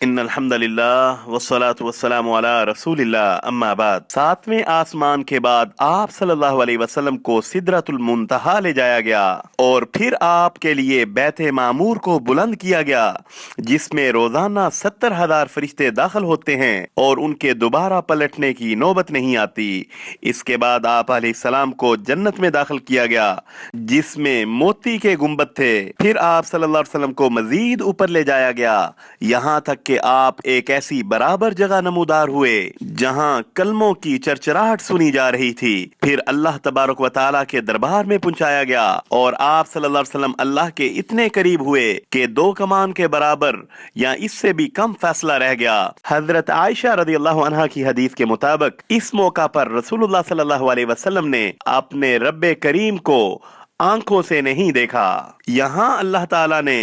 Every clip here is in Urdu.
ان الحمدللہ والصلاۃ والسلام علی رسول اللہ اما بعد۔ ساتویں آسمان کے بعد آپ صلی اللہ علیہ وسلم کو سدرۃ المنتہا لے جایا گیا اور پھر آپ کے لیے بیت معمور کو بلند کیا گیا، جس میں روزانہ 70,000 فرشتے داخل ہوتے ہیں اور ان کے دوبارہ پلٹنے کی نوبت نہیں آتی۔ اس کے بعد آپ علیہ السلام کو جنت میں داخل کیا گیا، جس میں موتی کے گنبد تھے۔ پھر آپ صلی اللہ علیہ وسلم کو مزید اوپر لے جایا گیا، یہاں تک کہ آپ ایک ایسی برابر جگہ نمودار ہوئے جہاں کلموں کی چرچراہٹ سنی جا رہی تھی۔ پھر اللہ تبارک و تعالیٰ کے دربار میں پہنچایا گیا اور آپ صلی اللہ علیہ وسلم اللہ کے اتنے قریب ہوئے کہ 2 کمان کے برابر یا اس سے بھی کم فاصلہ رہ گیا۔ حضرت عائشہ رضی اللہ عنہا کی حدیث کے مطابق اس موقع پر رسول اللہ صلی اللہ علیہ وسلم نے اپنے رب کریم کو آنکھوں سے نہیں دیکھا۔ یہاں اللہ تعالیٰ نے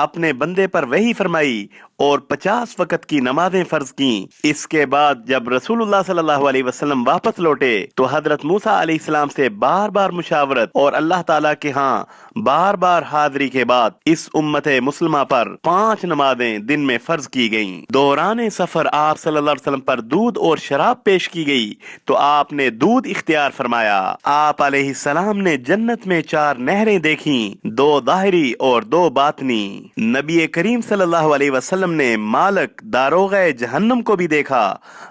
اپنے بندے پر وحی فرمائی اور 50 وقت کی نمازیں فرض کیں۔ اس کے بعد جب رسول اللہ صلی اللہ علیہ وسلم واپس لوٹے تو حضرت موسیٰ علیہ السلام سے بار بار مشاورت اور اللہ تعالیٰ کے ہاں بار بار حاضری کے بعد اس امت مسلمہ پر 5 نمازیں دن میں فرض کی گئیں۔ دوران سفر آپ صلی اللہ علیہ وسلم پر دودھ اور شراب پیش کی گئی تو آپ نے دودھ اختیار فرمایا۔ آپ علیہ السلام نے جنت میں 4 نہریں دیکھیں، 2 ظاہری اور 2 باطنی۔ نبی کریم صلی اللہ علیہ وسلم نے مالک داروغہ جہنم کو بھی دیکھا،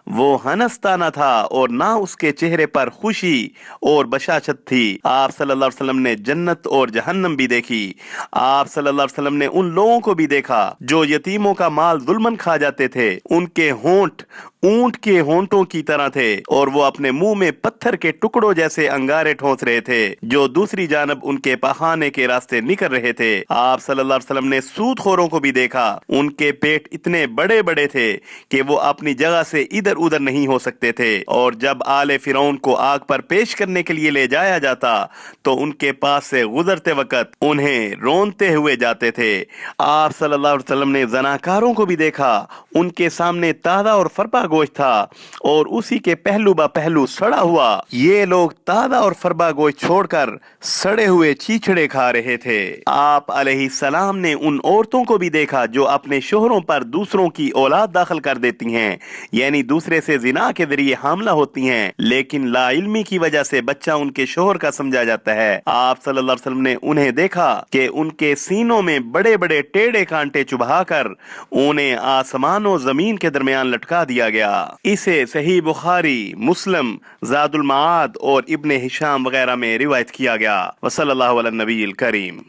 وہ ہنستا نہ تھا اور نہ اس کے چہرے پر خوشی اور بشاشت تھی۔ آپ صلی اللہ علیہ وسلم نے جنت اور جہنم بھی دیکھی۔ آپ صلی اللہ علیہ وسلم نے ان لوگوں کو بھی دیکھا جو یتیموں کا مال ظلمن کھا جاتے تھے، ان کے ہونٹ اونٹ کے ہونٹوں کی طرح تھے اور وہ اپنے منہ میں پتھر کے ٹکڑوں جیسے انگارے ٹھونس رہے تھے جو دوسری جانب ان کے پخانے کے راستے نکل رہے تھے۔ آپ صلی اللہ علیہ وسلم نے سود خوروں کو بھی دیکھا، ان کے پیٹ اتنے بڑے بڑے تھے کہ وہ اپنی جگہ سے ادھر ادھر نہیں ہو سکتے تھے، اور جب آل فرعون کو آگ پر پیش کرنے کے لیے لے جایا جاتا تو ان کے پاس سے گزرتے وقت انہیں رونتے ہوئے جاتے تھے۔ آپ صلی اللہ علیہ وسلم نے زناکاروں کو بھی دیکھا، ان کے سامنے تازہ اور فربا گوشت تھا اور اسی کے پہلو با پہلو سڑا ہوا۔ یہ لوگ تازہ اور فربا گوشت چھوڑ کر سڑے ہوئے چیچڑے کھا رہے تھے۔ آپ علیہ السلام نے ان عورتوں کو بھی دیکھا جو اپنے شوہروں پر دوسروں کی اولاد داخل کر دیتی ہیں، یعنی دوسرے سے زنا کے ذریعے حاملہ ہوتی ہیں، لیکن لا علمی کی وجہ سے بچہ ان کے شوہر کا سمجھا جاتا ہے۔ آپ صلی اللہ علیہ وسلم نے انہیں دیکھا کہ ان کے سینوں میں بڑے بڑے ٹیڑے کانٹے چبھا کر انہیں آسمان و زمین کے درمیان لٹکا دیا گیا۔ اسے صحیح بخاری، مسلم، زاد المعاد اور ابن ہشام وغیرہ میں روایت کیا گیا۔ وصلی اللہ علی النبی الکریم۔